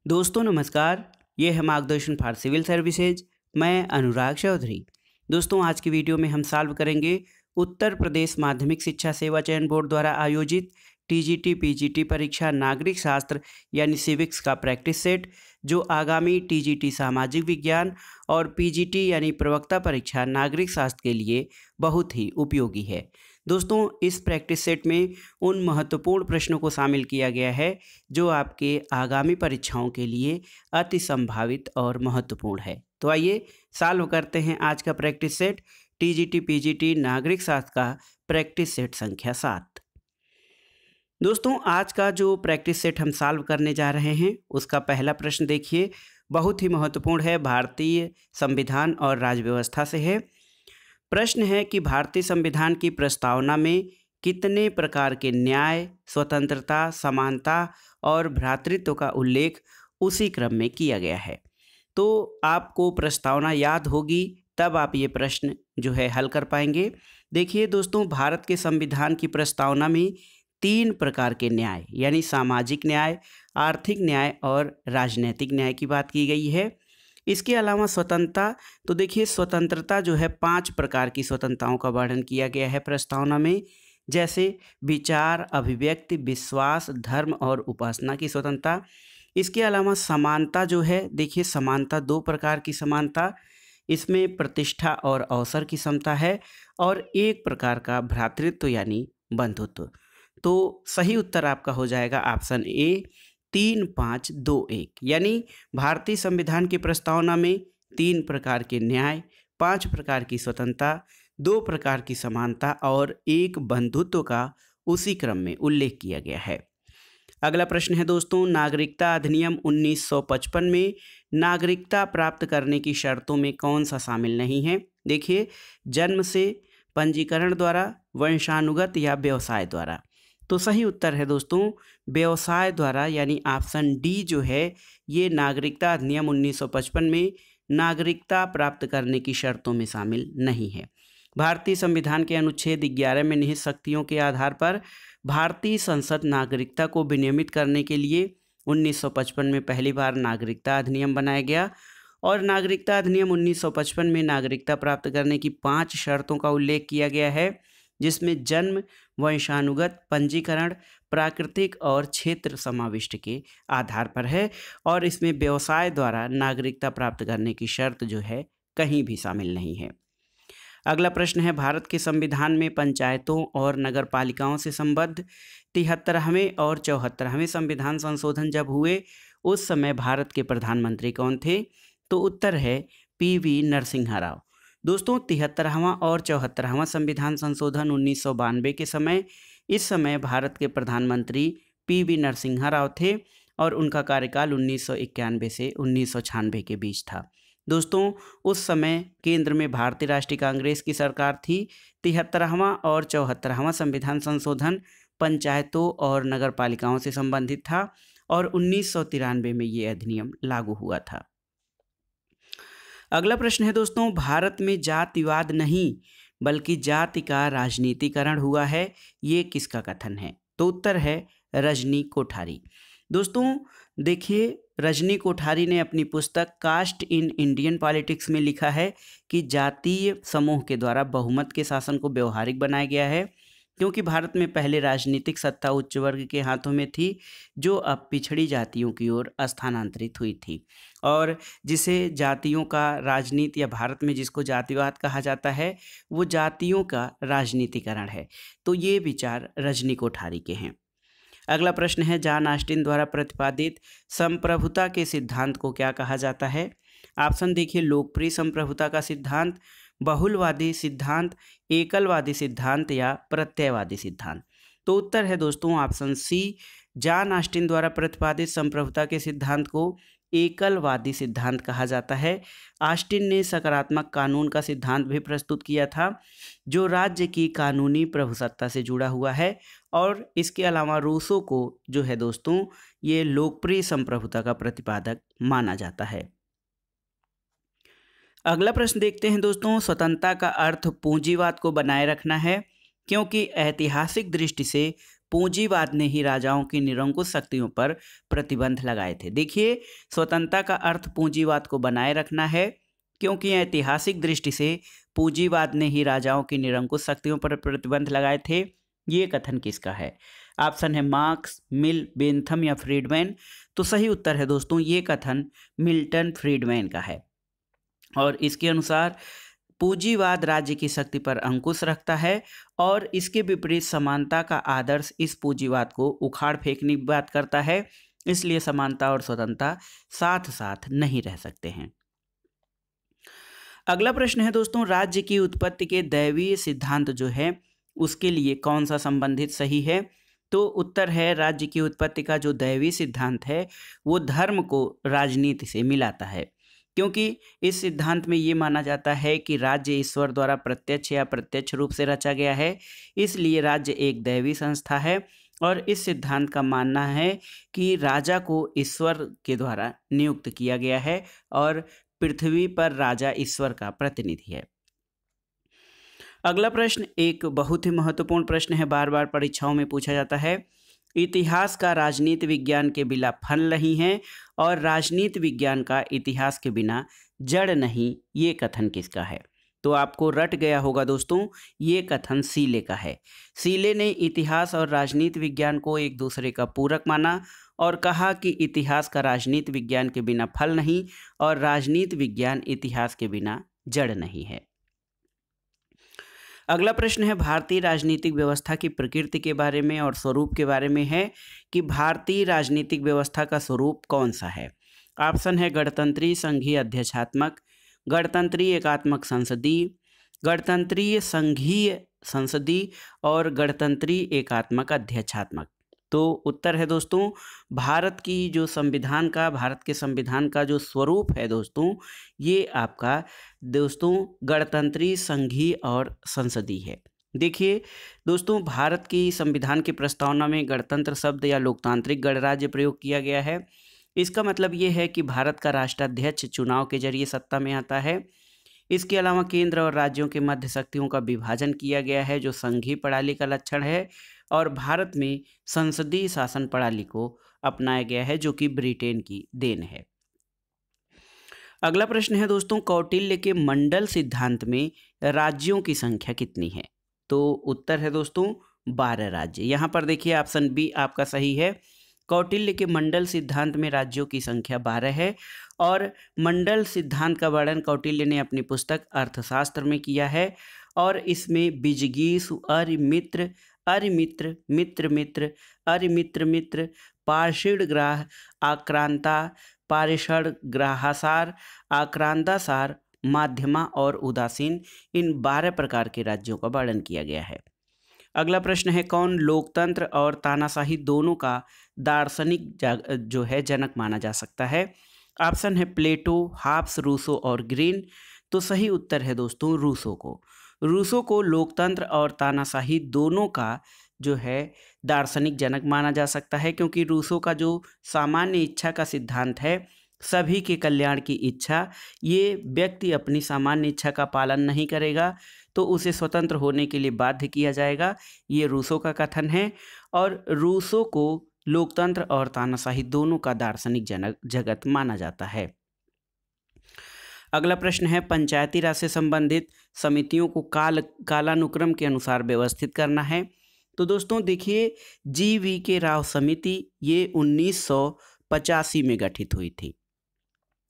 दोस्तों नमस्कार। ये है मार्गदर्शन फॉर सिविल सर्विसेज। मैं अनुराग चौधरी। दोस्तों आज की वीडियो में हम सॉल्व करेंगे उत्तर प्रदेश माध्यमिक शिक्षा सेवा चयन बोर्ड द्वारा आयोजित टीजीटी पीजीटी परीक्षा नागरिक शास्त्र यानी सिविक्स का प्रैक्टिस सेट, जो आगामी टीजीटी सामाजिक विज्ञान और पीजीटी यानी प्रवक्ता परीक्षा नागरिक शास्त्र के लिए बहुत ही उपयोगी है। दोस्तों इस प्रैक्टिस सेट में उन महत्वपूर्ण प्रश्नों को शामिल किया गया है जो आपके आगामी परीक्षाओं के लिए अति संभावित और महत्वपूर्ण है। तो आइए सॉल्व करते हैं आज का प्रैक्टिस सेट टीजीटी पीजीटी नागरिक शास्त्र का प्रैक्टिस सेट संख्या 7। दोस्तों आज का जो प्रैक्टिस सेट हम सॉल्व करने जा रहे हैं उसका पहला प्रश्न देखिए, बहुत ही महत्वपूर्ण है, भारतीय संविधान और राज्य व्यवस्था से है। प्रश्न है कि भारतीय संविधान की प्रस्तावना में कितने प्रकार के न्याय, स्वतंत्रता, समानता और भ्रातृत्व का उल्लेख उसी क्रम में किया गया है। तो आपको प्रस्तावना याद होगी तब आप ये प्रश्न जो है हल कर पाएंगे। देखिए दोस्तों, भारत के संविधान की प्रस्तावना में 3 प्रकार के न्याय यानी सामाजिक न्याय, आर्थिक न्याय और राजनीतिक न्याय की बात की गई है। इसके अलावा स्वतंत्रता, तो देखिए स्वतंत्रता जो है 5 प्रकार की स्वतंत्रताओं का वर्णन किया गया है प्रस्तावना में, जैसे विचार, अभिव्यक्ति, विश्वास, धर्म और उपासना की स्वतंत्रता। इसके अलावा समानता जो है, देखिए समानता 2 प्रकार की समानता, इसमें प्रतिष्ठा और अवसर की समता है, और 1 प्रकार का भ्रातृत्व यानी बंधुत्व। तो सही उत्तर आपका हो जाएगा ऑप्शन ए 3, 5, 2, 1। यानी भारतीय संविधान की प्रस्तावना में 3 प्रकार के न्याय, 5 प्रकार की स्वतंत्रता, 2 प्रकार की समानता और 1 बंधुत्व का उसी क्रम में उल्लेख किया गया है। अगला प्रश्न है दोस्तों, नागरिकता अधिनियम 1955 में नागरिकता प्राप्त करने की शर्तों में कौन सा शामिल नहीं है? देखिए, जन्म से, पंजीकरण द्वारा, वंशानुगत या व्यवसाय द्वारा। तो सही उत्तर है दोस्तों व्यवसाय द्वारा, यानी ऑप्शन डी जो है ये नागरिकता अधिनियम 1955 में नागरिकता प्राप्त करने की शर्तों में शामिल नहीं है। भारतीय संविधान के अनुच्छेद 11 में निहित शक्तियों के आधार पर भारतीय संसद नागरिकता को विनियमित करने के लिए 1955 में पहली बार नागरिकता अधिनियम बनाया गया, और नागरिकता अधिनियम 1955 में नागरिकता प्राप्त करने की 5 शर्तों का उल्लेख किया गया है, जिसमें जन्म, वंशानुगत, पंजीकरण, प्राकृतिक और क्षेत्र समाविष्ट के आधार पर है, और इसमें व्यवसाय द्वारा नागरिकता प्राप्त करने की शर्त जो है कहीं भी शामिल नहीं है। अगला प्रश्न है, भारत के संविधान में पंचायतों और नगर पालिकाओं से संबद्ध 73वें और 74वें संविधान संशोधन जब हुए उस समय भारत के प्रधानमंत्री कौन थे? तो उत्तर है पीवी नरसिम्हा राव। दोस्तों 73वां और 74वां संविधान संशोधन 1992 के समय, इस समय भारत के प्रधानमंत्री पीवी नरसिम्हा राव थे, और उनका कार्यकाल 1991 से 1996 के बीच था। दोस्तों उस समय केंद्र में भारतीय राष्ट्रीय कांग्रेस की सरकार थी। 73वां और 74वां संविधान संशोधन पंचायतों और नगर पालिकाओं से संबंधित था, और 1993 में ये अधिनियम लागू हुआ था। अगला प्रश्न है दोस्तों, भारत में जातिवाद नहीं बल्कि जाति का राजनीतिकरण हुआ है, ये किसका कथन है? तो उत्तर है रजनी कोठारी। दोस्तों देखिए, रजनी कोठारी ने अपनी पुस्तक कास्ट इन इंडियन पॉलिटिक्स में लिखा है कि जातीय समूह के द्वारा बहुमत के शासन को व्यवहारिक बनाया गया है, क्योंकि भारत में पहले राजनीतिक सत्ता उच्च वर्ग के हाथों में थी, जो अब पिछड़ी जातियों की ओर स्थानांतरित हुई थी, और जिसे जातियों का राजनीति या भारत में जिसको जातिवाद कहा जाता है वो जातियों का राजनीतिकरण है। तो ये विचार रजनी कोठारी के हैं। अगला प्रश्न है, जॉन ऑस्टिन द्वारा प्रतिपादित संप्रभुता के सिद्धांत को क्या कहा जाता है? ऑप्शन देखिए, लोकप्रिय संप्रभुता का सिद्धांत, बहुलवादी सिद्धांत, एकलवादी सिद्धांत या प्रत्ययवादी सिद्धांत। तो उत्तर है दोस्तों ऑप्शन सी, जॉन ऑस्टिन द्वारा प्रतिपादित संप्रभुता के सिद्धांत को एकलवादी सिद्धांत कहा जाता है। ऑस्टिन ने सकारात्मक कानून का सिद्धांत भी प्रस्तुत किया था, जो राज्य की कानूनी प्रभुसत्ता से जुड़ा हुआ है, और इसके अलावा रूसो को जो है दोस्तों ये लोकप्रिय संप्रभुता का प्रतिपादक माना जाता है। अगला प्रश्न देखते हैं दोस्तों, स्वतंत्रता का अर्थ पूंजीवाद को बनाए रखना है, क्योंकि ऐतिहासिक दृष्टि से पूंजीवाद ने ही राजाओं की निरंकुश शक्तियों पर प्रतिबंध लगाए थे। देखिए, स्वतंत्रता का अर्थ पूंजीवाद को बनाए रखना है, क्योंकि ऐतिहासिक दृष्टि से पूंजीवाद ने ही राजाओं की निरंकुश शक्तियों पर प्रतिबंध लगाए थे। ये कथन किसका है? ऑप्शन है मार्क्स, मिल, बेंथम या फ्रीडमैन। तो सही उत्तर है दोस्तों, ये कथन मिल्टन फ्रीडमैन का है। और इसके अनुसार पूंजीवाद राज्य की शक्ति पर अंकुश रखता है और इसके विपरीत समानता का आदर्श इस पूंजीवाद को उखाड़ फेंकने की बात करता है। इसलिए समानता और स्वतंत्रता साथ साथ नहीं रह सकते हैं। अगला प्रश्न है दोस्तों, राज्य की उत्पत्ति के दैवीय सिद्धांत जो है उसके लिए कौन सा संबंधित सही है? तो उत्तर है, राज्य की उत्पत्ति का जो दैवीय सिद्धांत है वो धर्म को राजनीति से मिलाता है, क्योंकि इस सिद्धांत में ये माना जाता है कि राज्य ईश्वर द्वारा प्रत्यक्ष या अप्रत्यक्ष रूप से रचा गया है, इसलिए राज्य एक दैवी संस्था है। और इस सिद्धांत का मानना है कि राजा को ईश्वर के द्वारा नियुक्त किया गया है और पृथ्वी पर राजा ईश्वर का प्रतिनिधि है। अगला प्रश्न एक बहुत ही महत्वपूर्ण प्रश्न है, बार बार परीक्षाओं में पूछा जाता है। इतिहास का राजनीति विज्ञान के बिना फल नहीं है और राजनीति विज्ञान का इतिहास के बिना जड़ नहीं, ये कथन किसका है? तो आपको रट गया होगा दोस्तों, ये कथन सीले का है। सीले ने इतिहास और राजनीति विज्ञान को एक दूसरे का पूरक माना और कहा कि इतिहास का राजनीति विज्ञान के बिना फल नहीं और राजनीति विज्ञान इतिहास के बिना जड़ नहीं है। अगला प्रश्न है, भारतीय राजनीतिक व्यवस्था की प्रकृति के बारे में और स्वरूप के बारे में है कि भारतीय राजनीतिक व्यवस्था का स्वरूप कौन सा है? ऑप्शन है गणतंत्रीय, संघीय, अध्यक्षात्मक, गणतंत्रीय एकात्मक संसदीय, गणतंत्रीय संघीय संसदीय और गणतंत्रीय एकात्मक अध्यक्षात्मक। तो उत्तर है दोस्तों, भारत के संविधान का जो स्वरूप है दोस्तों, ये आपका दोस्तों गणतंत्रीय, संघीय और संसदीय है। देखिए दोस्तों, भारत की संविधान की प्रस्तावना में गणतंत्र शब्द या लोकतांत्रिक गणराज्य प्रयोग किया गया है। इसका मतलब ये है कि भारत का राष्ट्राध्यक्ष चुनाव के जरिए सत्ता में आता है। इसके अलावा केंद्र और राज्यों के मध्य शक्तियों का विभाजन किया गया है, जो संघीय प्रणाली का लक्षण है, और भारत में संसदीय शासन प्रणाली को अपनाया गया है, जो कि ब्रिटेन की देन है। अगला प्रश्न है दोस्तों, कौटिल्य के मंडल सिद्धांत में राज्यों की संख्या कितनी है? तो उत्तर है दोस्तों 12 राज्य। यहाँ पर देखिए ऑप्शन बी आपका सही है। कौटिल्य के मंडल सिद्धांत में राज्यों की संख्या 12 है और मंडल सिद्धांत का वर्णन कौटिल्य ने अपनी पुस्तक अर्थशास्त्र में किया है और इसमें बीजगीषु, अरिमित्र, अरिमित्र, मित्र मित्र, अरिमित्र मित्र, पार्षिणग्राह, आक्रांता, पारिषदग्राहासार, आक्रांतासार, माध्यमा और उदासीन, इन 12 प्रकार के राज्यों का वर्णन किया गया है। अगला प्रश्न है, कौन लोकतंत्र और तानाशाही दोनों का दार्शनिक जो है जनक माना जा सकता है? ऑप्शन है प्लेटो, हाब्स, रूसो और ग्रीन। तो सही उत्तर है दोस्तों रूसो को। रूसो को लोकतंत्र और तानाशाही दोनों का जो है दार्शनिक जनक माना जा सकता है, क्योंकि रूसो का जो सामान्य इच्छा का सिद्धांत है, सभी के कल्याण की इच्छा, ये व्यक्ति अपनी सामान्य इच्छा का पालन नहीं करेगा तो उसे स्वतंत्र होने के लिए बाध्य किया जाएगा, ये रूसो का कथन है। और रूसो को लोकतंत्र और तानाशाही दोनों का दार्शनिक जगत माना जाता है। अगला प्रश्न है, पंचायती राज से संबंधित समितियों को कालानुक्रम के अनुसार व्यवस्थित करना है। तो दोस्तों देखिए, GV.K. राव समिति ये 1985 में गठित हुई थी।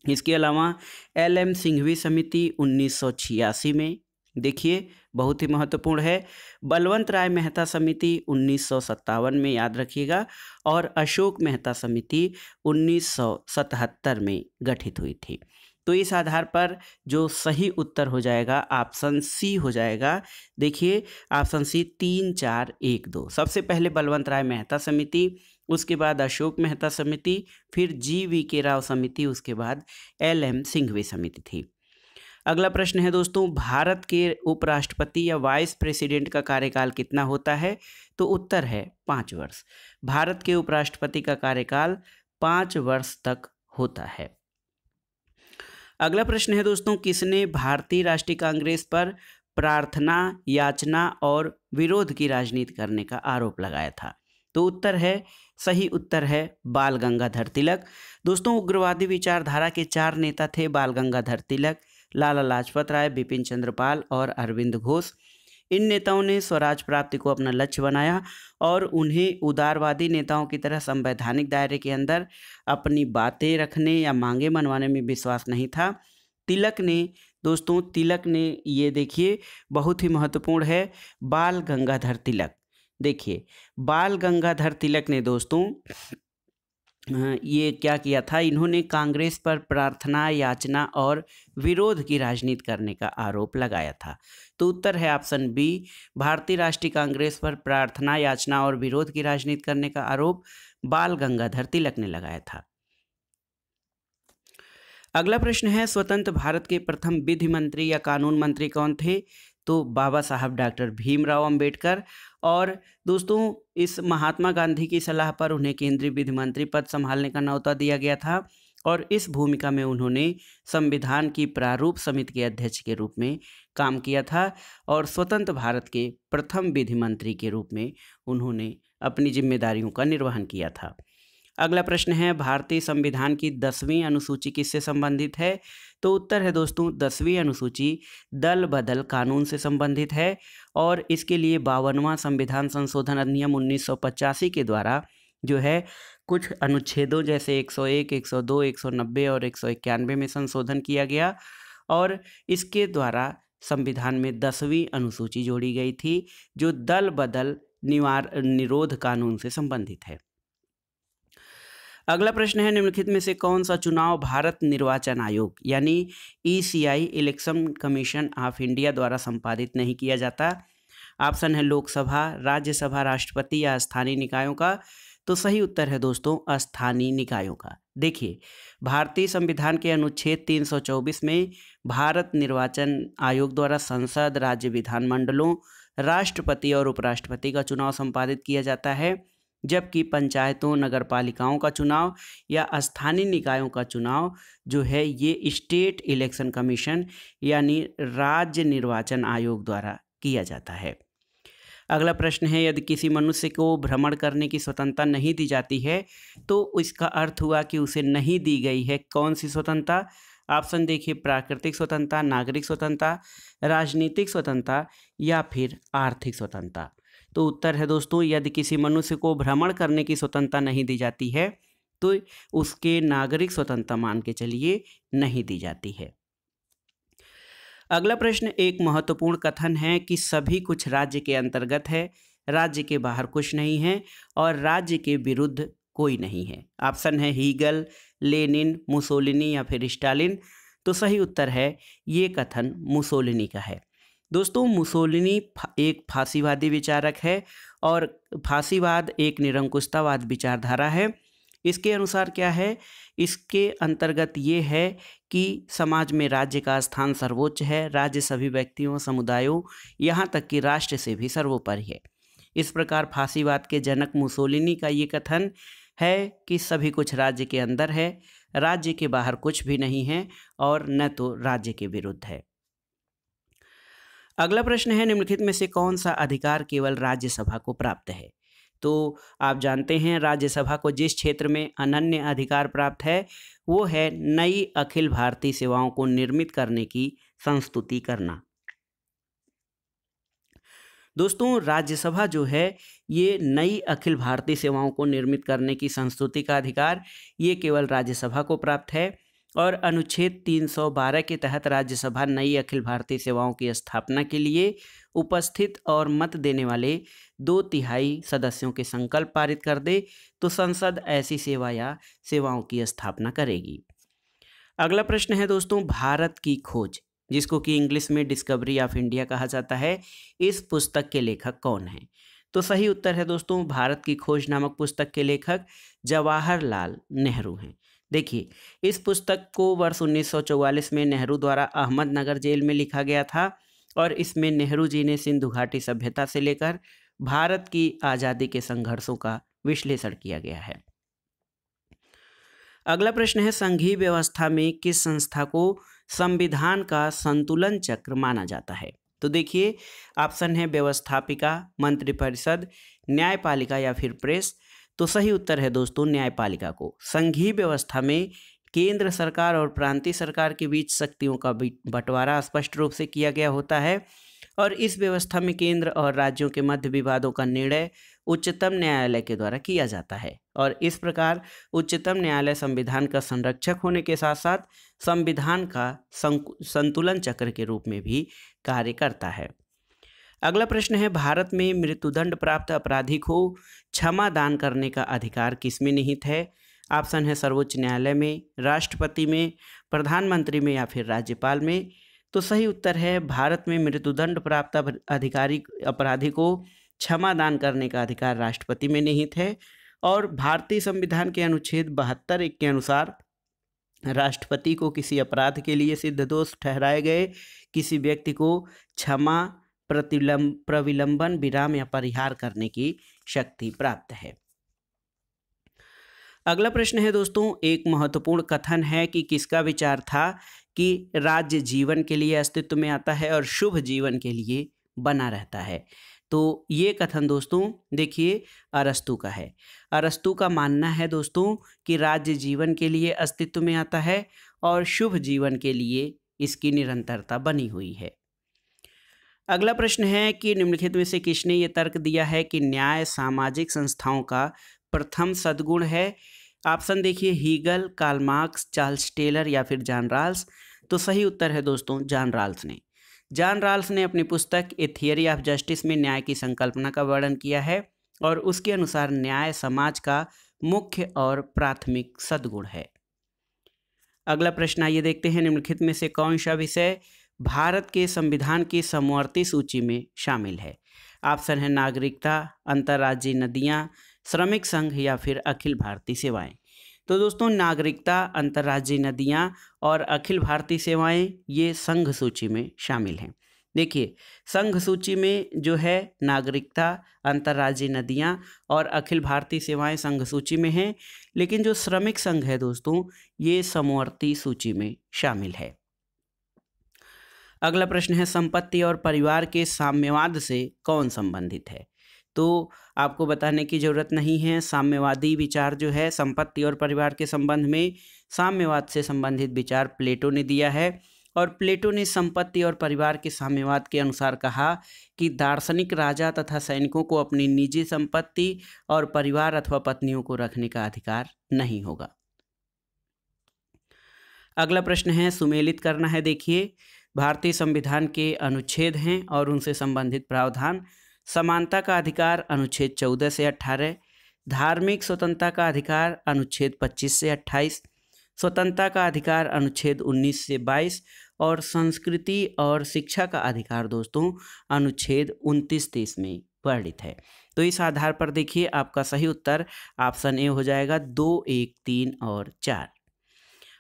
इसके अलावा LM सिंघवी समिति 1986 में, देखिए बहुत ही महत्वपूर्ण है। बलवंत राय मेहता समिति 1957 में, याद रखिएगा, और अशोक मेहता समिति 1977 में गठित हुई थी। तो इस आधार पर जो सही उत्तर हो जाएगा ऑप्शन सी हो जाएगा। देखिए ऑप्शन सी 3, 4, 1, 2। सबसे पहले बलवंत राय मेहता समिति, उसके बाद अशोक मेहता समिति, फिर GV.K. राव समिति, उसके बाद LM सिंघवी समिति थी। अगला प्रश्न है दोस्तों, भारत के उपराष्ट्रपति या वाइस प्रेसिडेंट का कार्यकाल कितना होता है? तो उत्तर है 5 वर्ष। भारत के उपराष्ट्रपति का कार्यकाल 5 वर्ष तक होता है। अगला प्रश्न है दोस्तों, किसने भारतीय राष्ट्रीय कांग्रेस पर प्रार्थना, याचना और विरोध की राजनीति करने का आरोप लगाया था? तो उत्तर है, सही उत्तर है बाल गंगाधर तिलक। दोस्तों उग्रवादी विचारधारा के 4 नेता थे, बाल गंगाधर तिलक, लाला लाजपत राय, बिपिन चंद्र पाल और अरविंद घोष। इन नेताओं ने स्वराज प्राप्ति को अपना लक्ष्य बनाया और उन्हें उदारवादी नेताओं की तरह संवैधानिक दायरे के अंदर अपनी बातें रखने या मांगे मनवाने में विश्वास नहीं था। तिलक ने ये देखिए बहुत ही महत्वपूर्ण है, बाल गंगाधर तिलक। देखिए बाल गंगाधर तिलक ने दोस्तों ये क्या किया था, इन्होंने कांग्रेस पर प्रार्थना, याचना और विरोध की राजनीति करने का आरोप लगाया था। तो उत्तर है ऑप्शन बी, भारतीय राष्ट्रीय कांग्रेस पर प्रार्थना, याचना और विरोध की राजनीति करने का आरोप बाल गंगाधर तिलक ने लगाया था। अगला प्रश्न है, स्वतंत्र भारत के प्रथम विधि मंत्री या कानून मंत्री कौन थे? तो बाबा साहब डॉक्टर भीमराव अंबेडकर। और दोस्तों इस महात्मा गांधी की सलाह पर उन्हें केंद्रीय विधि मंत्री पद संभालने का न्यौता दिया गया था और इस भूमिका में उन्होंने संविधान की प्रारूप समिति के अध्यक्ष के रूप में काम किया था और स्वतंत्र भारत के प्रथम विधि मंत्री के रूप में उन्होंने अपनी जिम्मेदारियों का निर्वहन किया था। अगला प्रश्न है, भारतीय संविधान की 10वीं अनुसूची किससे संबंधित है? तो उत्तर है दोस्तों 10वीं अनुसूची दल बदल कानून से संबंधित है और इसके लिए 52वां संविधान संशोधन अधिनियम 1985 के द्वारा जो है कुछ अनुच्छेदों जैसे 101, 102, 190 और 191 में संशोधन किया गया और इसके द्वारा संविधान में 10वीं अनुसूची जोड़ी गई थी जो दल बदल निरोध कानून से संबंधित है। अगला प्रश्न है, निम्नलिखित में से कौन सा चुनाव भारत निर्वाचन आयोग यानी ECI election commission of India द्वारा संपादित नहीं किया जाता? ऑप्शन है लोकसभा, राज्यसभा, राष्ट्रपति या स्थानीय निकायों का। तो सही उत्तर है दोस्तों स्थानीय निकायों का। देखिए भारतीय संविधान के अनुच्छेद 324 में भारत निर्वाचन आयोग द्वारा संसद, राज्य विधानमंडलों, राष्ट्रपति और उपराष्ट्रपति का चुनाव संपादित किया जाता है, जबकि पंचायतों, नगरपालिकाओं का चुनाव या स्थानीय निकायों का चुनाव जो है ये स्टेट इलेक्शन कमीशन यानी राज्य निर्वाचन आयोग द्वारा किया जाता है। अगला प्रश्न है, यदि किसी मनुष्य को भ्रमण करने की स्वतंत्रता नहीं दी जाती है तो इसका अर्थ हुआ कि उसे नहीं दी गई है कौन सी स्वतंत्रता? ऑप्शन देखिए, प्राकृतिक स्वतंत्रता, नागरिक स्वतंत्रता, राजनीतिक स्वतंत्रता या फिर आर्थिक स्वतंत्रता। तो उत्तर है दोस्तों, यदि किसी मनुष्य को भ्रमण करने की स्वतंत्रता नहीं दी जाती है तो उसके नागरिक स्वतंत्रता मान के चलिए नहीं दी जाती है। अगला प्रश्न एक महत्वपूर्ण कथन है कि सभी कुछ राज्य के अंतर्गत है, राज्य के बाहर कुछ नहीं है और राज्य के विरुद्ध कोई नहीं है। ऑप्शन है हीगल, लेनिन, मुसोलिनी या फिर स्टालिन। तो सही उत्तर है ये कथन मुसोलिनी का है। दोस्तों मुसोलिनी एक फांसीवादी विचारक है और फांसीवाद एक निरंकुशतावाद विचारधारा है। इसके अनुसार क्या है, इसके अंतर्गत ये है कि समाज में राज्य का स्थान सर्वोच्च है, राज्य सभी व्यक्तियों, समुदायों, यहाँ तक कि राष्ट्र से भी सर्वोपरि है। इस प्रकार फांसीवाद के जनक मुसोलिनी का ये कथन है कि सभी कुछ राज्य के अंदर है, राज्य के बाहर कुछ भी नहीं है और न तो राज्य के विरुद्ध है। अगला प्रश्न है, निम्नलिखित में से कौन सा अधिकार केवल राज्यसभा को प्राप्त है? तो आप जानते हैं राज्यसभा को जिस क्षेत्र में अनन्य अधिकार प्राप्त है वो है नई अखिल भारतीय सेवाओं को निर्मित करने की संस्तुति करना। दोस्तों राज्यसभा जो है ये नई अखिल भारतीय सेवाओं को निर्मित करने की संस्तुति का अधिकार ये केवल राज्यसभा को प्राप्त है और अनुच्छेद 312 के तहत राज्यसभा नई अखिल भारतीय सेवाओं की स्थापना के लिए उपस्थित और मत देने वाले 2/3 सदस्यों के संकल्प पारित कर दे तो संसद ऐसी सेवा या सेवाओं की स्थापना करेगी। अगला प्रश्न है दोस्तों, भारत की खोज जिसको कि इंग्लिश में डिस्कवरी ऑफ इंडिया कहा जाता है, इस पुस्तक के लेखक कौन हैं? तो सही उत्तर है दोस्तों, भारत की खोज नामक पुस्तक के लेखक जवाहरलाल नेहरू हैं। देखिए इस पुस्तक को वर्ष 1944 में नेहरू द्वारा अहमदनगर जेल में लिखा गया था और इसमें नेहरू जी ने सिंधु घाटी सभ्यता से लेकर भारत की आज़ादी के संघर्षों का विश्लेषण किया गया है। अगला प्रश्न है, संघीय व्यवस्था में किस संस्था को संविधान का संतुलन चक्र माना जाता है? तो देखिए ऑप्शन है व्यवस्थापिका, मंत्रिपरिषद, न्यायपालिका या फिर प्रेस। तो सही उत्तर है दोस्तों न्यायपालिका को। संघीय व्यवस्था में केंद्र सरकार और प्रांतीय सरकार के बीच शक्तियों का बंटवारा स्पष्ट रूप से किया गया होता है और इस व्यवस्था में केंद्र और राज्यों के मध्य विवादों का निर्णय उच्चतम न्यायालय के द्वारा किया जाता है और इस प्रकार उच्चतम न्यायालय संविधान का संरक्षक होने के साथ साथ संविधान का संतुलन चक्र के रूप में भी कार्य करता है। अगला प्रश्न है, भारत में मृत्युदंड प्राप्त अपराधी को क्षमा दान करने का अधिकार किसमें निहित है? ऑप्शन है सर्वोच्च न्यायालय में, राष्ट्रपति में, प्रधानमंत्री में या फिर राज्यपाल में। तो सही उत्तर है भारत में मृत्युदंड प्राप्त अपराधी को क्षमा दान करने का अधिकार राष्ट्रपति में निहित है और भारतीय संविधान के अनुच्छेद 72(1) के अनुसार राष्ट्रपति को किसी अपराध के लिए सिद्ध दोष ठहराए गए किसी व्यक्ति को क्षमा, प्रविलंबन, विराम या परिहार करने की शक्ति प्राप्त है। अगला प्रश्न है दोस्तों, एक महत्वपूर्ण कथन है कि किसका विचार था कि राज्य जीवन के लिए अस्तित्व में आता है और शुभ जीवन के लिए बना रहता है। तो ये कथन दोस्तों देखिए अरस्तु का है। अरस्तु का मानना है दोस्तों कि राज्य जीवन के लिए अस्तित्व में आता है और शुभ जीवन के लिए इसकी निरंतरता बनी हुई है। अगला प्रश्न है कि निम्नलिखित में से किसने ये तर्क दिया है कि न्याय सामाजिक संस्थाओं का प्रथम सद्गुण है? ऑप्शन देखिए Hegel, Karl Marx, Charles Taylor या फिर जॉन रॉल्स। तो सही उत्तर है दोस्तों जॉन रॉल्स ने। जॉन रॉल्स ने अपनी पुस्तक ए थियरी ऑफ जस्टिस में न्याय की संकल्पना का वर्णन किया है और उसके अनुसार न्याय समाज का मुख्य और प्राथमिक सद्गुण है। अगला प्रश्न आइए देखते हैं, निम्नलिखित में से कौन सा विषय भारत के संविधान की समवर्ती सूची में शामिल है? ऑप्शन है नागरिकता, अंतर्राज्यीय नदियां, श्रमिक संघ या फिर अखिल भारतीय सेवाएं। तो दोस्तों नागरिकता, अंतर्राज्यीय नदियां और अखिल भारतीय सेवाएं ये संघ सूची में शामिल हैं। देखिए संघ सूची में जो है नागरिकता, अंतर्राज्यीय नदियां और अखिल भारतीय सेवाएं संघ सूची में हैं, लेकिन जो श्रमिक संघ है दोस्तों ये समवर्ती सूची में शामिल है। अगला प्रश्न है, संपत्ति और परिवार के साम्यवाद से कौन संबंधित है? तो आपको बताने की ज़रूरत नहीं है, साम्यवादी विचार जो है संपत्ति और परिवार के संबंध में साम्यवाद से संबंधित विचार प्लेटो ने दिया है और प्लेटो ने संपत्ति और परिवार के साम्यवाद के अनुसार कहा कि दार्शनिक राजा तथा सैनिकों को अपनी निजी संपत्ति और परिवार अथवा पत्नियों को रखने का अधिकार नहीं होगा। अगला प्रश्न है, सुमेलित करना है। देखिए भारतीय संविधान के अनुच्छेद हैं और उनसे संबंधित प्रावधान। समानता का अधिकार अनुच्छेद 14 से 18, धार्मिक स्वतंत्रता का अधिकार अनुच्छेद 25 से 28, स्वतंत्रता का अधिकार अनुच्छेद 19 से 22 और संस्कृति और शिक्षा का अधिकार दोस्तों अनुच्छेद 29-30 में वर्णित है। तो इस आधार पर देखिए आपका सही उत्तर ऑप्शन ए हो जाएगा 2, 1, 3 और 4।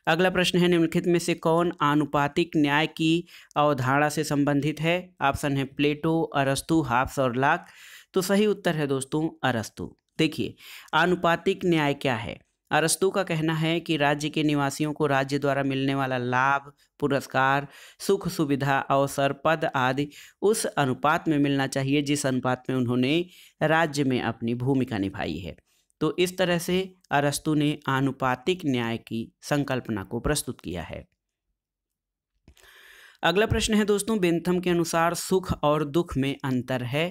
अगला प्रश्न है, निम्नलिखित में से कौन आनुपातिक न्याय की अवधारणा से संबंधित है? ऑप्शन है प्लेटो, अरस्तु, हाब्स और लॉक। तो सही उत्तर है दोस्तों अरस्तु। देखिए आनुपातिक न्याय क्या है? अरस्तु का कहना है कि राज्य के निवासियों को राज्य द्वारा मिलने वाला लाभ, पुरस्कार, सुख सुविधा, अवसर, पद आदि उस अनुपात में मिलना चाहिए जिस अनुपात में उन्होंने राज्य में अपनी भूमिका निभाई है। तो इस तरह से अरस्तु ने आनुपातिक न्याय की संकल्पना को प्रस्तुत किया है। अगला प्रश्न है दोस्तों, बेंथम के अनुसार सुख और दुख में अंतर है?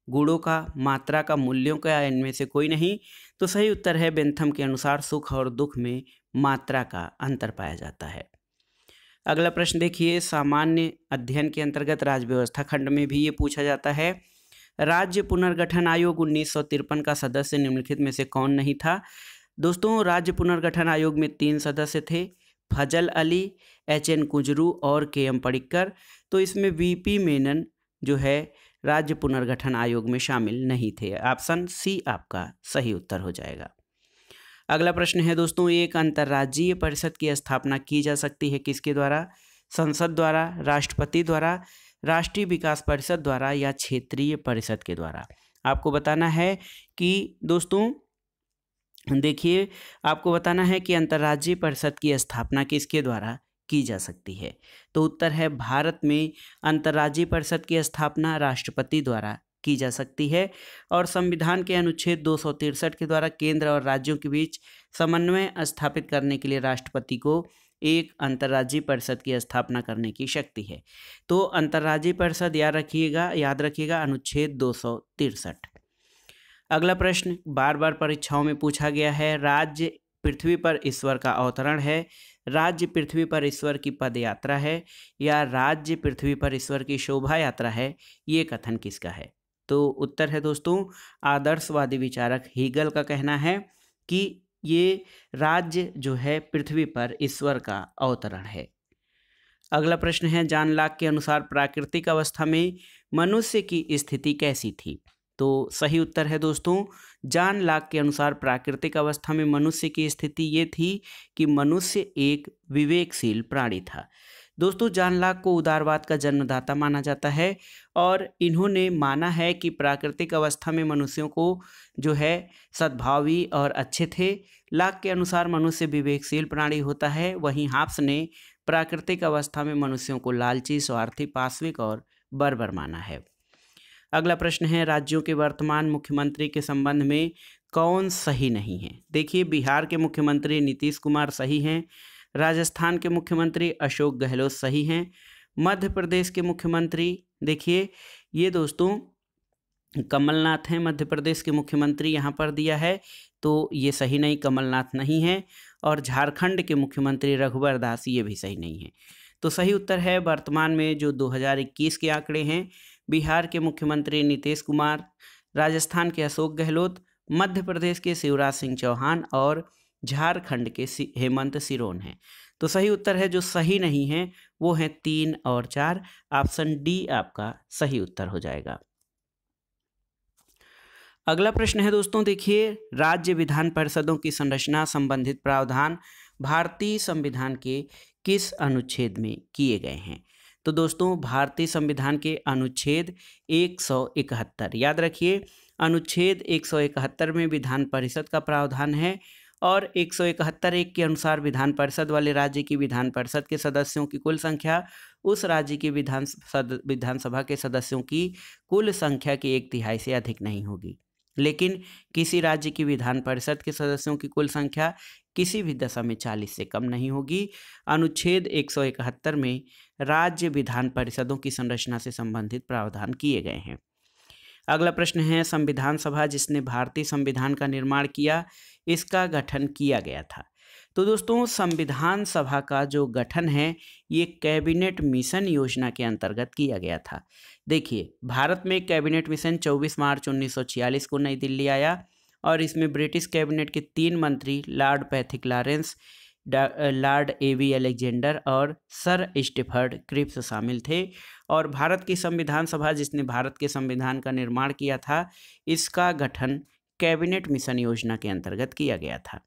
गुणों का, मात्रा का, मूल्यों का, इनमें से कोई नहीं। तो सही उत्तर है बेंथम के अनुसार सुख और दुख में मात्रा का अंतर पाया जाता है। अगला प्रश्न देखिए, सामान्य अध्ययन के अंतर्गत राज्य व्यवस्था खंड में भी ये पूछा जाता है, राज्य पुनर्गठन आयोग 1953 का सदस्य निम्नलिखित में से कौन नहीं था? दोस्तों राज्य पुनर्गठन आयोग में 3 सदस्य थे, फजल अली, HN कुजरू और KM पडिक्कर। तो इसमें VP मेनन जो है राज्य पुनर्गठन आयोग में शामिल नहीं थे। ऑप्शन सी आपका सही उत्तर हो जाएगा। अगला प्रश्न है दोस्तों, एक अंतर्राज्यीय परिषद की स्थापना की जा सकती है किसके द्वारा? संसद द्वारा, राष्ट्रपति द्वारा, राष्ट्रीय विकास परिषद द्वारा या क्षेत्रीय परिषद के द्वारा? आपको बताना है कि दोस्तों देखिए आपको बताना है कि अंतर्राज्यीय परिषद की स्थापना किसके द्वारा की जा सकती है? तो उत्तर है भारत में अंतर्राज्यीय परिषद की स्थापना राष्ट्रपति द्वारा की जा सकती है और संविधान के अनुच्छेद 263 के द्वारा केंद्र और राज्यों के बीच समन्वय स्थापित करने के लिए राष्ट्रपति को एक अंतर्राज्यीय परिषद की स्थापना करने की शक्ति है। तो अंतर्राज्यीय परिषद याद रखिएगा अनुच्छेद 263। अगला प्रश्न बार बार परीक्षाओं में पूछा गया है, राज्य पृथ्वी पर ईश्वर का अवतरण है, राज्य पृथ्वी पर ईश्वर की पद यात्रा है या राज्य पृथ्वी पर ईश्वर की शोभा यात्रा है, ये कथन किसका है? तो उत्तर है दोस्तों आदर्शवादी विचारक हीगल का कहना है कि ये राज्य जो है पृथ्वी पर ईश्वर का अवतरण है। अगला प्रश्न है, जॉन लॉक के अनुसार प्राकृतिक अवस्था में मनुष्य की स्थिति कैसी थी? तो सही उत्तर है दोस्तों जॉन लॉक के अनुसार प्राकृतिक अवस्था में मनुष्य की स्थिति ये थी कि मनुष्य एक विवेकशील प्राणी था। दोस्तों जॉन लॉक को उदारवाद का जन्मदाता माना जाता है और इन्होंने माना है कि प्राकृतिक अवस्था में मनुष्यों को जो है सद्भावी और अच्छे थे। लॉक के अनुसार मनुष्य विवेकशील प्राणी होता है, वहीं हाब्स ने प्राकृतिक अवस्था में मनुष्यों को लालची, स्वार्थी, पाशविक और बर्बर माना है। अगला प्रश्न है, राज्यों के वर्तमान मुख्यमंत्री के संबंध में कौन सही नहीं है? देखिए बिहार के मुख्यमंत्री नीतीश कुमार सही हैं, राजस्थान के मुख्यमंत्री अशोक गहलोत सही हैं, मध्य प्रदेश के मुख्यमंत्री देखिए ये दोस्तों कमलनाथ हैं, मध्य प्रदेश के मुख्यमंत्री यहाँ पर दिया है तो ये सही नहीं, कमलनाथ नहीं है, और झारखंड के मुख्यमंत्री रघुवर दास ये भी सही नहीं है। तो सही उत्तर है वर्तमान में जो 2021 के आंकड़े हैं, बिहार के मुख्यमंत्री नीतीश कुमार, राजस्थान के अशोक गहलोत, मध्य प्रदेश के शिवराज सिंह चौहान और झारखंड के हेमंत सोरेन हैं। तो सही उत्तर है जो सही नहीं है वो हैं 3 और 4, ऑप्शन डी आपका सही उत्तर हो जाएगा। अगला प्रश्न है दोस्तों देखिए, राज्य विधान परिषदों की संरचना संबंधित प्रावधान भारतीय संविधान के किस अनुच्छेद में किए गए हैं? तो दोस्तों भारतीय संविधान के अनुच्छेद 171 याद रखिए, अनुच्छेद 171 में विधान परिषद का प्रावधान है और 171(1) के अनुसार विधान परिषद वाले राज्य की विधान परिषद के सदस्यों की कुल संख्या उस राज्य की विधानसभा के सदस्यों की कुल संख्या की 1/3 से अधिक नहीं होगी, लेकिन किसी राज्य की विधान परिषद के सदस्यों की कुल संख्या किसी भी दशा में 40 से कम नहीं होगी। अनुच्छेद 171 में राज्य विधान परिषदों की संरचना से संबंधित प्रावधान किए गए हैं। अगला प्रश्न है, संविधान सभा जिसने भारतीय संविधान का निर्माण किया इसका गठन किया गया था? तो दोस्तों संविधान सभा का जो गठन है ये कैबिनेट मिशन योजना के अंतर्गत किया गया था। देखिए भारत में कैबिनेट मिशन 24 मार्च 1946 को नई दिल्ली आया और इसमें ब्रिटिश कैबिनेट के 3 मंत्री लॉर्ड पैथिक लॉरेंस, लॉर्ड एवी अलेक्जेंडर और सर स्टीफर्ड क्रिप्स शामिल थे। और भारत की संविधान सभा जिसने भारत के संविधान का निर्माण किया था इसका गठन कैबिनेट मिशन योजना के अंतर्गत किया गया था।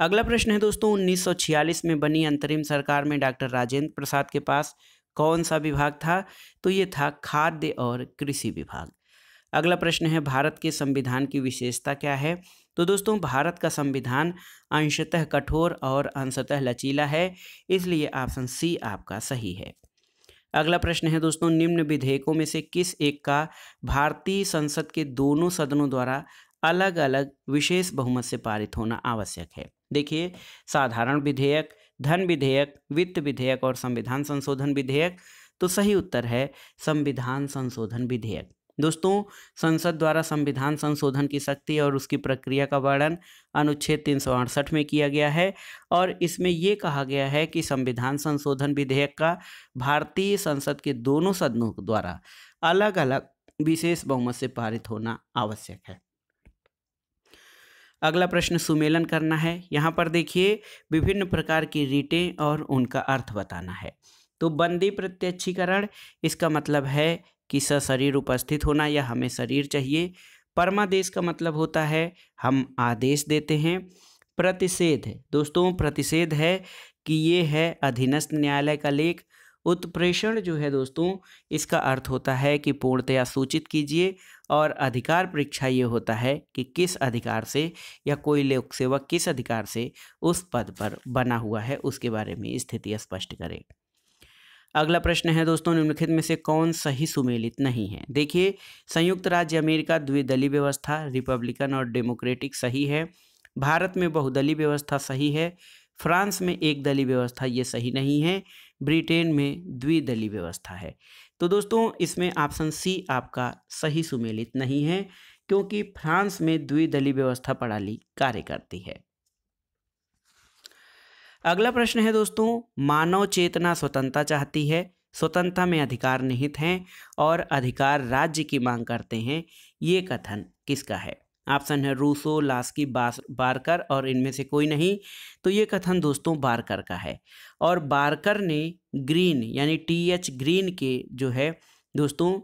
अगला प्रश्न है दोस्तों, 1946 में बनी अंतरिम सरकार में डॉक्टर राजेंद्र प्रसाद के पास कौन सा विभाग था? तो ये था खाद्य और कृषि विभाग। अगला प्रश्न है, भारत के संविधान की विशेषता क्या है? तो दोस्तों भारत का संविधान अंशतः कठोर और अंशतः लचीला है, इसलिए ऑप्शन सी आपका सही है। अगला प्रश्न है दोस्तों, निम्न विधेयकों में से किस एक का भारतीय संसद के दोनों सदनों द्वारा अलग अलग विशेष बहुमत से पारित होना आवश्यक है? देखिए साधारण विधेयक, धन विधेयक, वित्त विधेयक और संविधान संशोधन विधेयक। तो सही उत्तर है संविधान संशोधन विधेयक। दोस्तों संसद द्वारा संविधान संशोधन की शक्ति और उसकी प्रक्रिया का वर्णन अनुच्छेद 368 में किया गया है और इसमें ये कहा गया है कि संविधान संशोधन विधेयक का भारतीय संसद के दोनों सदनों द्वारा अलग अलग विशेष बहुमत से पारित होना आवश्यक है। अगला प्रश्न सुमेलन करना है। यहाँ पर देखिए विभिन्न प्रकार की रीटें और उनका अर्थ बताना है। तो बंदी प्रत्यक्षीकरण इसका मतलब है कि सशरीर उपस्थित होना या हमें शरीर चाहिए। परमादेश का मतलब होता है हम आदेश देते हैं। प्रतिषेध दोस्तों प्रतिषेध है कि ये है अधीनस्थ न्यायालय का लेख उत्प्रेषण जो है दोस्तों, इसका अर्थ होता है कि पूर्णतया सूचित कीजिए, और अधिकार परीक्षा ये होता है कि किस अधिकार से या कोई लोक सेवक किस अधिकार से उस पद पर बना हुआ है उसके बारे में स्थिति स्पष्ट करे। अगला प्रश्न है दोस्तों, निम्नलिखित में से कौन सही सुमेलित नहीं है। देखिए, संयुक्त राज्य अमेरिका द्विदलीय व्यवस्था, रिपब्लिकन और डेमोक्रेटिक सही है। भारत में बहुदलीय व्यवस्था सही है। फ्रांस में एक दलीय व्यवस्था ये सही नहीं है। ब्रिटेन में द्विदलीय व्यवस्था है। तो दोस्तों इसमें ऑप्शन सी आपका सही सुमेलित नहीं है, क्योंकि फ्रांस में द्विदलीय व्यवस्था प्रणाली कार्य करती है। अगला प्रश्न है दोस्तों, मानव चेतना स्वतंत्रता चाहती है, स्वतंत्रता में अधिकार निहित हैं और अधिकार राज्य की मांग करते हैं, ये कथन किसका है। ऑप्शन है रूसो, लास्की, बारकर और इनमें से कोई नहीं। तो ये कथन दोस्तों बारकर का है, और बारकर ने ग्रीन यानी TH ग्रीन के जो है दोस्तों,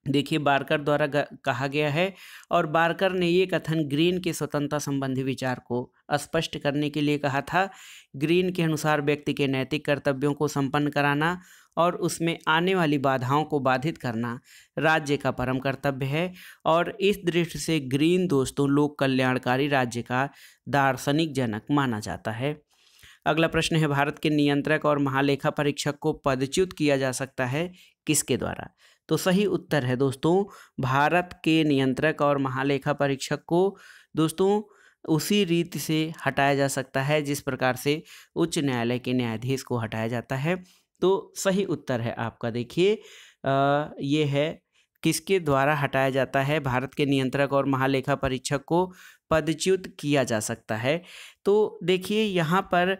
देखिए बारकर द्वारा कहा गया है, और बारकर ने ये कथन ग्रीन के स्वतंत्रता संबंधी विचार को स्पष्ट करने के लिए कहा था। ग्रीन के अनुसार व्यक्ति के नैतिक कर्तव्यों को संपन्न कराना और उसमें आने वाली बाधाओं को बाधित करना राज्य का परम कर्तव्य है, और इस दृष्टि से ग्रीन दोस्तों लोक कल्याणकारी राज्य का दार्शनिक जनक माना जाता है। अगला प्रश्न है, भारत के नियंत्रक और महालेखा परीक्षक को पदच्युत किया जा सकता है किसके द्वारा। तो सही उत्तर है दोस्तों, भारत के नियंत्रक और महालेखा परीक्षक को दोस्तों उसी रीति से हटाया जा सकता है जिस प्रकार से उच्च न्यायालय के न्यायाधीश को हटाया जाता है। तो सही उत्तर है आपका, देखिए ये है किसके द्वारा हटाया जाता है। भारत के नियंत्रक और महालेखा परीक्षक को पदच्युत किया जा सकता है। तो देखिए यहाँ पर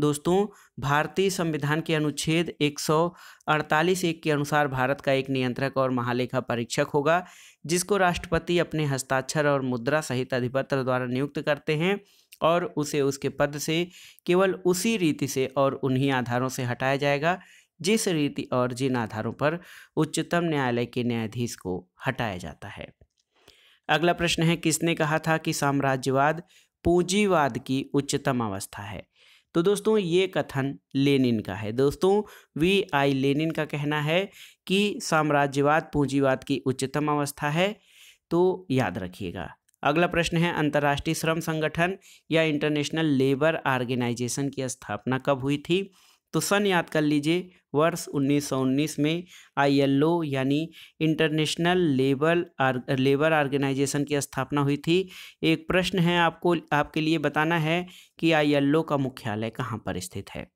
दोस्तों भारतीय संविधान के अनुच्छेद 148(1) के अनुसार भारत का एक नियंत्रक और महालेखा परीक्षक होगा, जिसको राष्ट्रपति अपने हस्ताक्षर और मुद्रा सहित अधिपत्र द्वारा नियुक्त करते हैं, और उसे उसके पद से केवल उसी रीति से और उन्हीं आधारों से हटाया जाएगा जिस रीति और जिन आधारों पर उच्चतम न्यायालय के न्यायाधीश को हटाया जाता है। अगला प्रश्न है, किसने कहा था कि साम्राज्यवाद पूंजीवाद की उच्चतम अवस्था है। तो दोस्तों ये कथन लेनिन का है। दोस्तों VI लेनिन का कहना है कि साम्राज्यवाद पूंजीवाद की उच्चतम अवस्था है, तो याद रखिएगा। अगला प्रश्न है, अंतर्राष्ट्रीय श्रम संगठन या इंटरनेशनल लेबर ऑर्गेनाइजेशन की स्थापना कब हुई थी। तो सन याद कर लीजिए, वर्ष 1919 में ILO यानी इंटरनेशनल लेबर ऑर्गेनाइजेशन की स्थापना हुई थी। एक प्रश्न है आपको आपके लिए बताना है कि ILO का मुख्यालय कहाँ पर स्थित है।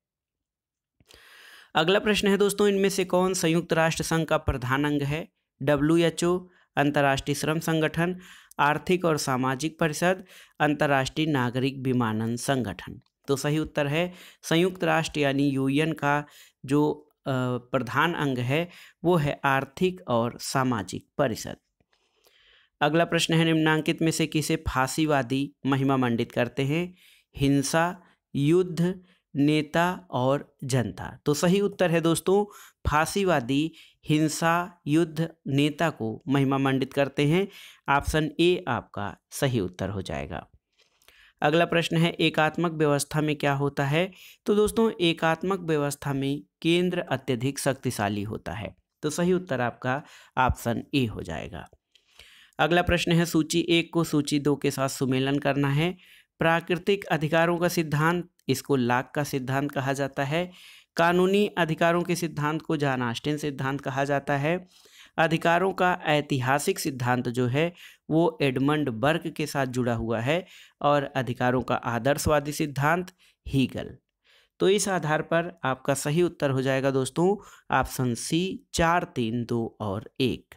अगला प्रश्न है दोस्तों, इनमें से कौन संयुक्त राष्ट्र संघ का प्रधान अंग है। WHO, अंतर्राष्ट्रीय श्रम संगठन, आर्थिक और सामाजिक परिषद, अंतर्राष्ट्रीय नागरिक विमानन संगठन। तो सही उत्तर है संयुक्त राष्ट्र यानी UN का जो प्रधान अंग है वो है आर्थिक और सामाजिक परिषद। अगला प्रश्न है, निम्नांकित में से किसे फांसीवादी महिमा मंडित करते हैं। हिंसा, युद्ध, नेता और जनता। तो सही उत्तर है दोस्तों फांसीवादी हिंसा, युद्ध, नेता को महिमा मंडित करते हैं। ऑप्शन A आपका सही उत्तर हो जाएगा। अगला प्रश्न है, एकात्मक व्यवस्था में क्या होता है। तो दोस्तों एकात्मक व्यवस्था में केंद्र अत्यधिक शक्तिशाली होता है। तो सही उत्तर आपका ऑप्शन A हो जाएगा। अगला प्रश्न है, सूची 1 को सूची 2 के साथ सुमेलन करना है। प्राकृतिक अधिकारों का सिद्धांत, इसको लाक का सिद्धांत कहा जाता है। कानूनी अधिकारों के सिद्धांत को जॉन ऑस्टिन सिद्धांत कहा जाता है। अधिकारों का ऐतिहासिक सिद्धांत जो है वो एडमंड बर्ग के साथ जुड़ा हुआ है, और अधिकारों का आदर्शवादी सिद्धांत हीगल। तो इस आधार पर आपका सही उत्तर हो जाएगा दोस्तों ऑप्शन C 4, 3, 2 और 1।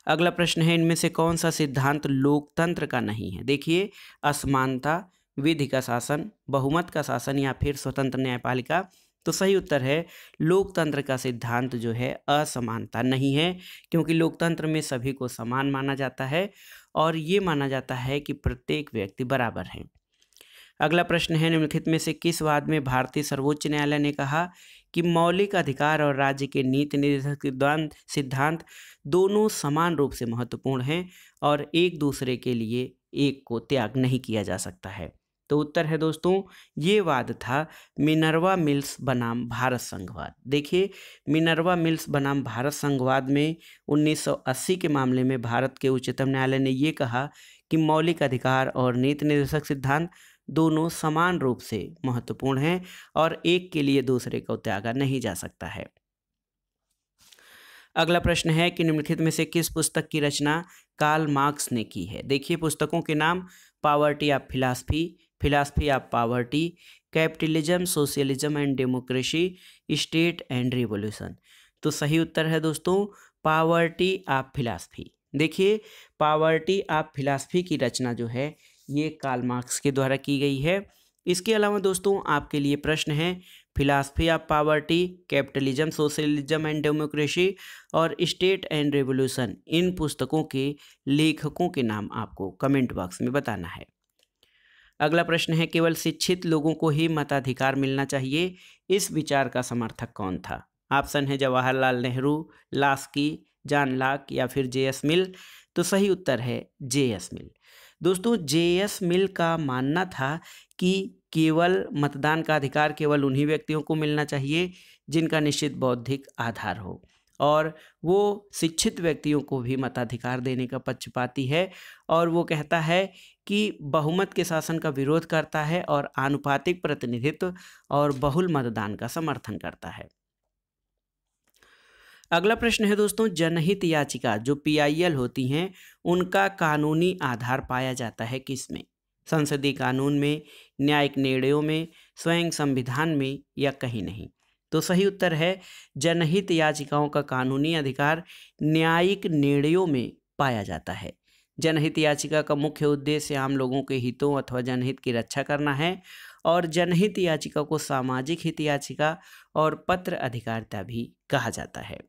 अगला प्रश्न है, इनमें से कौन सा सिद्धांत लोकतंत्र का नहीं है। देखिए, असमानता, विधि का शासन, बहुमत का शासन या फिर स्वतंत्र न्यायपालिका। तो सही उत्तर है लोकतंत्र का सिद्धांत जो है असमानता नहीं है, क्योंकि लोकतंत्र में सभी को समान माना जाता है और ये माना जाता है कि प्रत्येक व्यक्ति बराबर है। अगला प्रश्न है, निम्नलिखित में से किस वाद में भारतीय सर्वोच्च न्यायालय ने कहा कि मौलिक अधिकार और राज्य के नीति निर्धारण सिद्धांत दोनों समान रूप से महत्वपूर्ण हैं और एक दूसरे के लिए एक को त्याग नहीं किया जा सकता है। तो उत्तर है दोस्तों, ये वाद था मिनर्वा मिल्स बनाम भारत संघवाद। देखिए, मिनर्वा मिल्स बनाम भारत संघवाद में 1980 के मामले में भारत के उच्चतम न्यायालय ने ये कहा कि मौलिक अधिकार और नीति निर्देशक सिद्धांत दोनों समान रूप से महत्वपूर्ण हैं और एक के लिए दूसरे को त्यागा नहीं जा सकता है। अगला प्रश्न है कि निम्नलिखित में से किस पुस्तक की रचना कार्ल मार्क्स ने की है। देखिए, पुस्तकों के नाम poverty of philosophy, philosophy of poverty, capitalism, socialism and democracy, state and revolution. तो सही उत्तर है दोस्तों पॉवर्टी ऑफ फिलॉसफी। देखिए, पॉवर्टी ऑफ फिलॉसफी की रचना जो है ये कार्ल मार्क्स के द्वारा की गई है। इसके अलावा दोस्तों आपके लिए प्रश्न है philosophy of poverty, capitalism, socialism and democracy और स्टेट एंड रेवोल्यूशन, इन पुस्तकों के लेखकों के नाम आपको कमेंट बॉक्स में बताना है। अगला प्रश्न है केवल शिक्षित लोगों को ही मताधिकार मिलना चाहिए, इस विचार का समर्थक कौन था। ऑप्शन है Jawaharlal Nehru, Laski, John Locke या फिर जे.एस. मिल। तो सही उत्तर है जे.एस. मिल। दोस्तों जे.एस. मिल का मानना था कि केवल मतदान का अधिकार केवल उन्हीं व्यक्तियों को मिलना चाहिए जिनका निश्चित बौद्धिक आधार हो, और वो शिक्षित व्यक्तियों को भी मताधिकार देने का पक्षपाती है, और वो कहता है कि बहुमत के शासन का विरोध करता है और आनुपातिक प्रतिनिधित्व और बहुल मतदान का समर्थन करता है। अगला प्रश्न है दोस्तों, जनहित याचिका जो PIL होती हैं उनका कानूनी आधार पाया जाता है किसमें। संसदीय कानून में, न्यायिक निर्णयों में, स्वयं संविधान में या कहीं नहीं। तो सही उत्तर है जनहित याचिकाओं का कानूनी अधिकार न्यायिक निर्णयों में पाया जाता है। जनहित याचिका का मुख्य उद्देश्य आम लोगों के हितों अथवा जनहित की रक्षा करना है, और जनहित याचिका को सामाजिक हित याचिका और पत्र अधिकारिता भी कहा जाता है।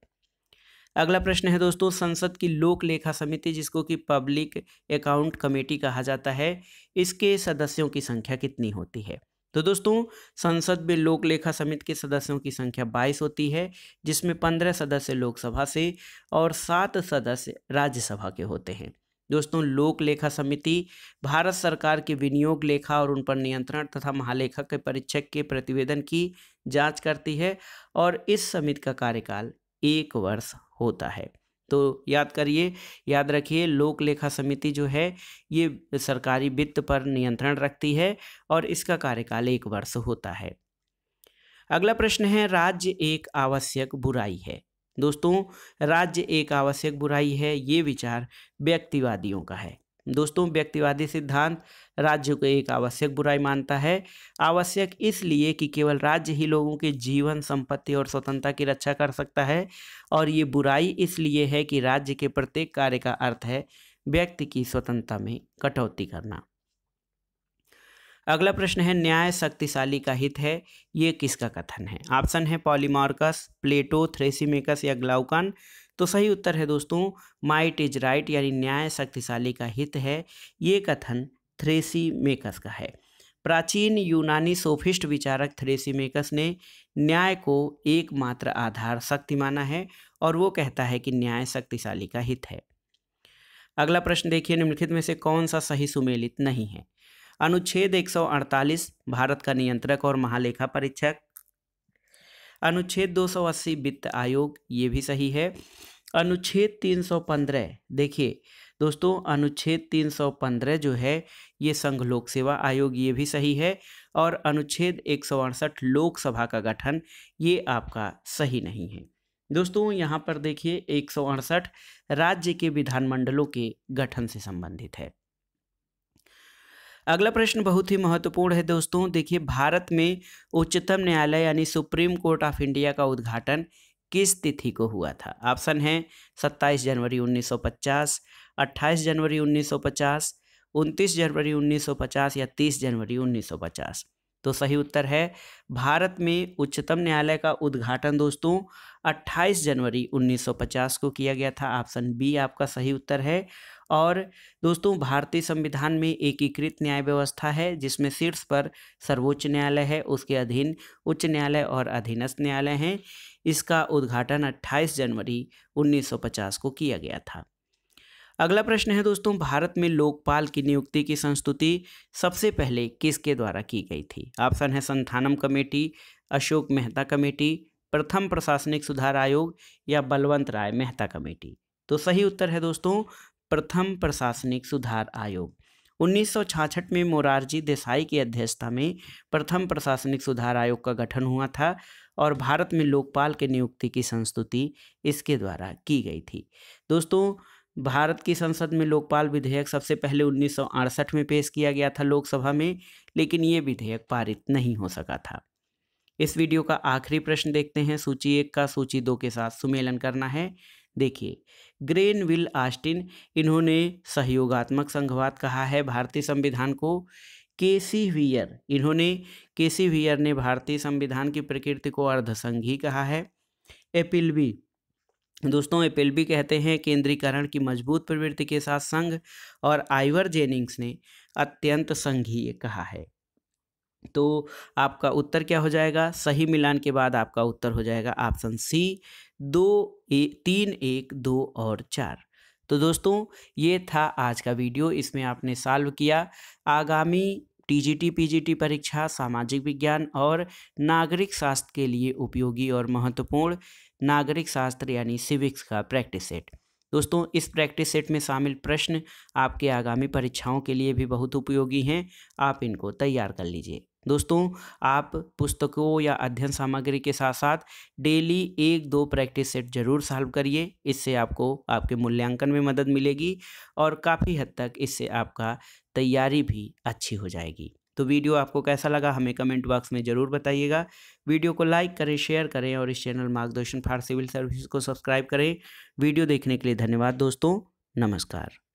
अगला प्रश्न है दोस्तों, संसद की लोक लेखा समिति जिसको कि पब्लिक अकाउंट कमेटी कहा जाता है, इसके सदस्यों की संख्या कितनी होती है। तो दोस्तों संसद में लोक लेखा समिति के सदस्यों की संख्या 22 होती है, जिसमें 15 सदस्य लोकसभा से और 7 सदस्य राज्यसभा के होते हैं। दोस्तों लोक लेखा समिति भारत सरकार के विनियोग लेखा और उन पर नियंत्रण तथा महालेखा के परीक्षक के प्रतिवेदन की जांच करती है, और इस समिति का कार्यकाल 1 वर्ष होता है। तो याद करिए, याद रखिए, लोक लेखा समिति जो है ये सरकारी वित्त पर नियंत्रण रखती है और इसका कार्यकाल 1 वर्ष होता है। अगला प्रश्न है, राज्य एक आवश्यक बुराई है। दोस्तों राज्य एक आवश्यक बुराई है, ये विचार व्यक्तिवादियों का है। दोस्तों व्यक्तिवादी सिद्धांत राज्य को एक आवश्यक बुराई मानता है। आवश्यक इसलिए कि केवल राज्य ही लोगों के जीवन, संपत्ति और स्वतंत्रता की रक्षा कर सकता है, और ये बुराई इसलिए है कि राज्य के प्रत्येक कार्य का अर्थ है व्यक्ति की स्वतंत्रता में कटौती करना। अगला प्रश्न है, न्याय शक्तिशाली का हित है, ये किसका कथन है। ऑप्शन है पॉलीमार्कस, प्लेटो, थ्रेसिमेकस या ग्लाउकन। तो सही उत्तर है दोस्तों माइट इज राइट, यानी न्याय शक्तिशाली का हित है, ये कथन थ्रेसिमेकस का है। प्राचीन यूनानी सोफिस्ट विचारक थ्रेसिमेकस ने न्याय को एकमात्र आधार शक्ति माना है, और वो कहता है कि न्याय शक्तिशाली का हित है। अगला प्रश्न देखिए, निम्नलिखित में से कौन सा सही सुमेलित नहीं है। अनुच्छेद 148 भारत का नियंत्रक और महालेखा परीक्षक, अनुच्छेद 280 वित्त आयोग, ये भी सही है। अनुच्छेद 315, देखिए दोस्तों अनुच्छेद 315 जो है ये संघ लोक सेवा आयोग, ये भी सही है। और अनुच्छेद 168 लोकसभा का गठन, ये आपका सही नहीं है। दोस्तों यहाँ पर देखिए 168 राज्य के विधानमंडलों के गठन से संबंधित है। अगला प्रश्न बहुत ही महत्वपूर्ण है दोस्तों, देखिए भारत में उच्चतम न्यायालय यानी सुप्रीम कोर्ट ऑफ इंडिया का उद्घाटन किस तिथि को हुआ था। ऑप्शन है 27 जनवरी 1950, 28 जनवरी 1950, 29 जनवरी 1950 या 30 जनवरी 1950। तो सही उत्तर है भारत में उच्चतम न्यायालय का उद्घाटन दोस्तों 28 जनवरी 1950 को किया गया था। ऑप्शन बी आपका सही उत्तर है। और दोस्तों भारतीय संविधान में एकीकृत न्याय व्यवस्था है, जिसमें शीर्ष पर सर्वोच्च न्यायालय है, उसके अधीन उच्च न्यायालय और अधीनस्थ न्यायालय हैं। इसका उद्घाटन 28 जनवरी 1950 को किया गया था। अगला प्रश्न है दोस्तों, भारत में लोकपाल की नियुक्ति की संस्तुति सबसे पहले किसके द्वारा की गई थी? ऑप्शन है संथानम कमेटी, अशोक मेहता कमेटी, प्रथम प्रशासनिक सुधार आयोग या बलवंत राय मेहता कमेटी। तो सही उत्तर है दोस्तों प्रथम प्रशासनिक सुधार आयोग। 1966 में मोरारजी देसाई की अध्यक्षता में प्रथम प्रशासनिक सुधार आयोग का गठन हुआ था और भारत में लोकपाल के नियुक्ति की संस्तुति इसके द्वारा की गई थी। दोस्तों भारत की संसद में लोकपाल विधेयक सबसे पहले 1968 में पेश किया गया था लोकसभा में, लेकिन ये विधेयक पारित नहीं हो सका था। इस वीडियो का आखिरी प्रश्न देखते हैं। सूची 1 का सूची 2 के साथ सुमेलन करना है। देखिए, ग्रेनविल ऑस्टिन, इन्होंने सहयोगात्मक संघवाद कहा है भारतीय संविधान को। केसी वियर ने भारतीय संविधान की प्रकृति को अर्धसंघी कहा है। एपिलबी कहते हैं केंद्रीकरण की मजबूत प्रवृत्ति के साथ संघ, और आइवर जेनिंग्स ने अत्यंत संघीय कहा है। तो आपका उत्तर क्या हो जाएगा? सही मिलान के बाद आपका उत्तर हो जाएगा ऑप्शन सी 3, 1, 2 और 4। तो दोस्तों ये था आज का वीडियो, इसमें आपने सॉल्व किया आगामी टीजीटी पीजीटी परीक्षा सामाजिक विज्ञान और नागरिक शास्त्र के लिए उपयोगी और महत्वपूर्ण नागरिक शास्त्र यानी सिविक्स का प्रैक्टिस सेट। दोस्तों इस प्रैक्टिस सेट में शामिल प्रश्न आपके आगामी परीक्षाओं के लिए भी बहुत उपयोगी हैं, आप इनको तैयार कर लीजिए। दोस्तों आप पुस्तकों या अध्ययन सामग्री के साथ साथ डेली 1-2 प्रैक्टिस सेट जरूर सॉल्व करिए, इससे आपको आपके मूल्यांकन में मदद मिलेगी और काफ़ी हद तक इससे आपका तैयारी भी अच्छी हो जाएगी। तो वीडियो आपको कैसा लगा हमें कमेंट बॉक्स में ज़रूर बताइएगा। वीडियो को लाइक करें, शेयर करें और इस चैनल मार्गदर्शन फॉर सिविल सर्विसेज को सब्सक्राइब करें। वीडियो देखने के लिए धन्यवाद दोस्तों, नमस्कार।